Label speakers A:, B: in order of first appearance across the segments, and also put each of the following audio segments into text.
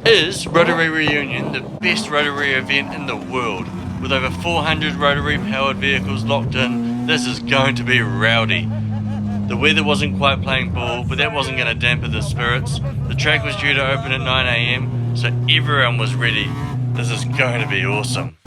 A: Is Rotary Reunion the best Rotary event in the world? With over 400 Rotary powered vehicles locked in, this is going to be rowdy. The weather wasn't quite playing ball, but that wasn't going to dampen the spirits. The track was due to open at 9 AM, so everyone was ready. This is going to be awesome.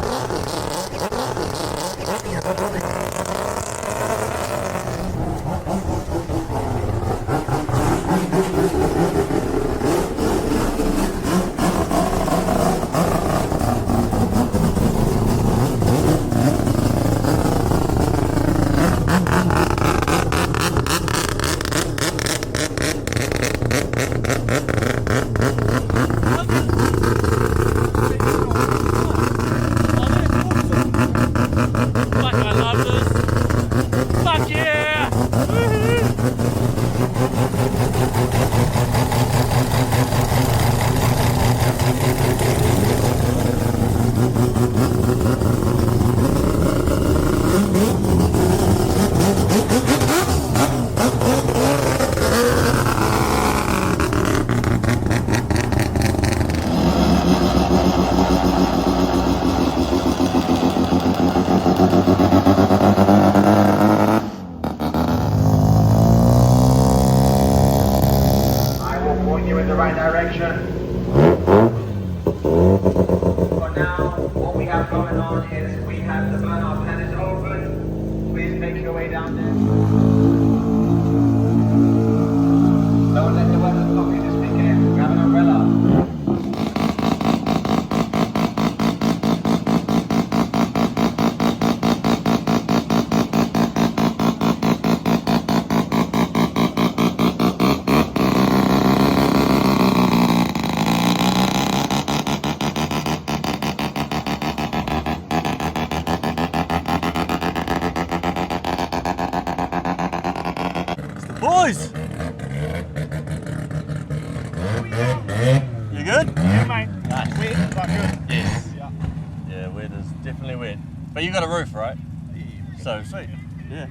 A: Boys! You good?
B: Yeah, mate.
A: Nice.
B: Wet, but good.
A: Yes.
B: Yeah.
A: Yeah, wet is definitely wet. But you got a roof, right?
B: Yeah.
A: So,
B: Sweet.
A: yeah.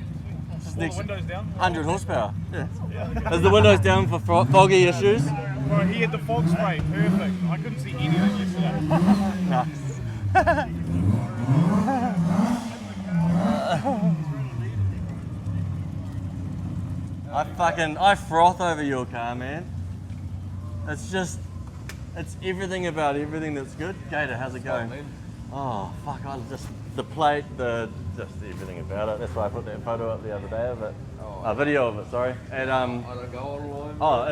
B: All the windows down.
A: 100 horsepower. Yeah. Is the windows down for foggy issues?
B: Well, he had the fog spray. Perfect. I couldn't see anything yesterday.
A: Nice. I froth over your car, man. It's everything about everything that's good. Gator, how's it going? Oh, fuck, the plate, just everything about it. That's why I put that photo up the other day of it. A video of it, sorry. And, it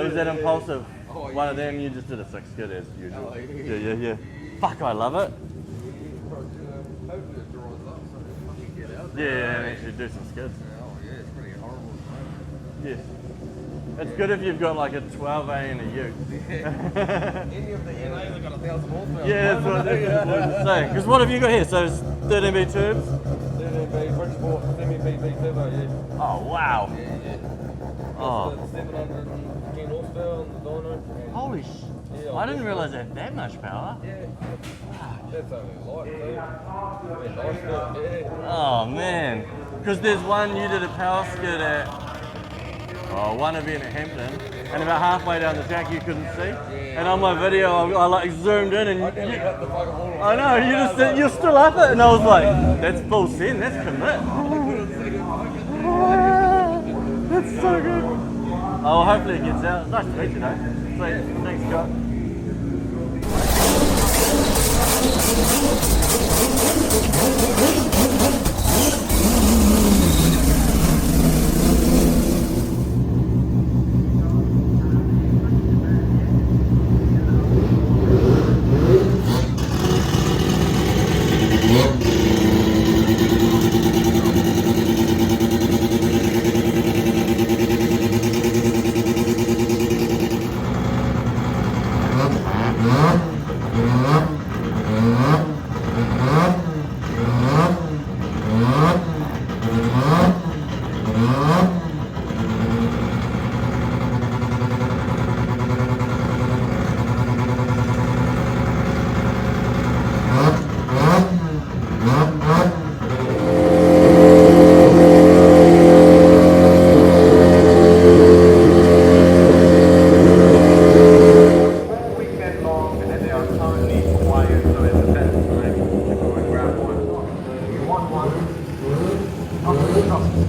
A: was that impulsive. One of them, you just did a 6 skid as usual. Yeah. Fuck, I love it. Yeah, and actually do some skids.
C: It's pretty horrible.
A: Yeah. It's good if you've got like a 12A and a ute.
C: Any of the NAs have got 1,000 horsepower.
A: Yeah, that's what I'm saying. Because what have you got here? So it's 13B tubes?
C: 13B Bridgeport, semi-PP turbo, yeah.
A: Oh, wow.
C: Yeah.
A: Oh.
C: 710 horsepower on the dyno.
A: Holy
C: Yeah,
A: I didn't realise it had that much power.
C: Yeah. That's only light, too. Yeah.
A: Oh, man. Because there's one you did a power skid at, one event at Hampton, and about halfway down the track you couldn't see.
C: Yeah.
A: And on my video, I like zoomed in and
C: I nearly hit the fucking wall.
A: I know, you're still up it, and I was like, that's full send, that's commit. That's so good. Oh, hopefully it gets out. It's nice to meet you, though. Sweet. Thanks, Scott.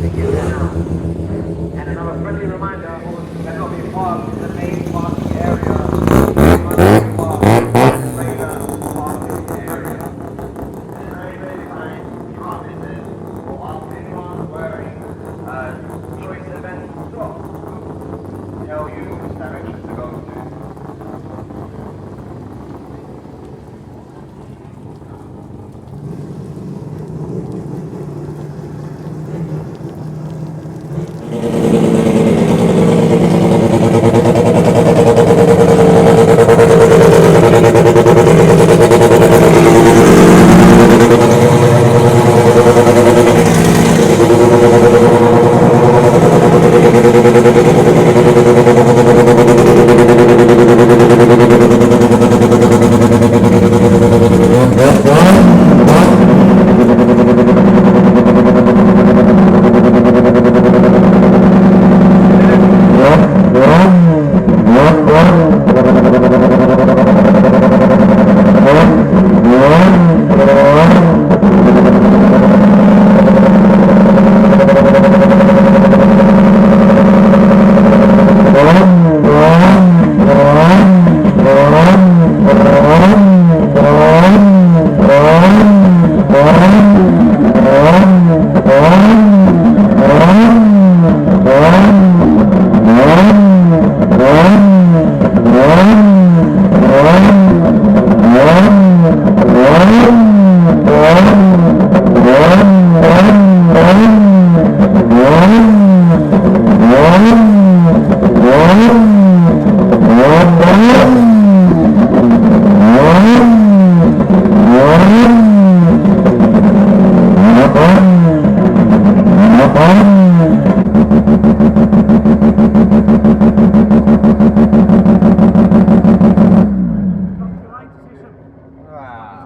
D: And another friendly reminder, that will be parked in the main parking area. Very, very fine. Promises for anyone wearing choice event socks. Tell you which direction to go to.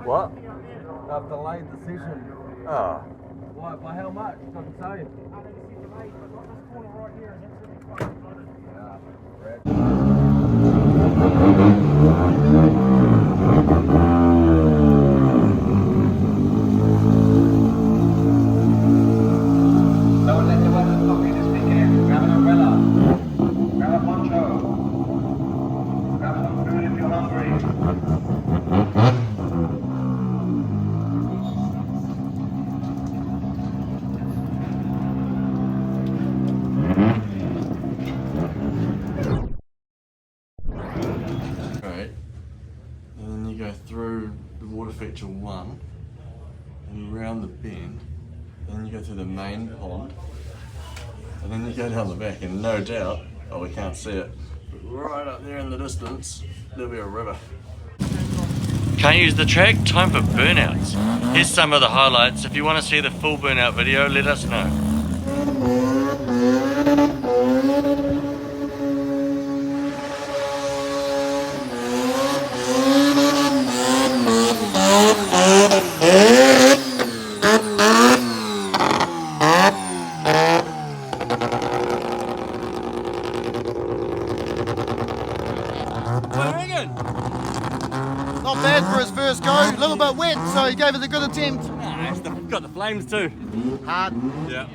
A: What?
C: I've delayed decision.
A: Oh.
C: Why? By how much? Doesn't say.
D: Don't let the weather stop you this weekend. Grab an umbrella. Grab a poncho. Grab some food if you're hungry.
A: Right. And then you go through the water feature 1 and round the bend. And then you go through the main pond. And then you go down the back and no doubt, oh we can't see it, but right up there in the distance, there'll be a river. Can't use the track? Time for burnouts. Here's some of the highlights. If you want to see the full burnout video, let us know.
E: Not bad for his first go, a little bit wet, so he gave it a good attempt.
A: Nah, it's got the flames too.
E: Hard.
A: Yeah.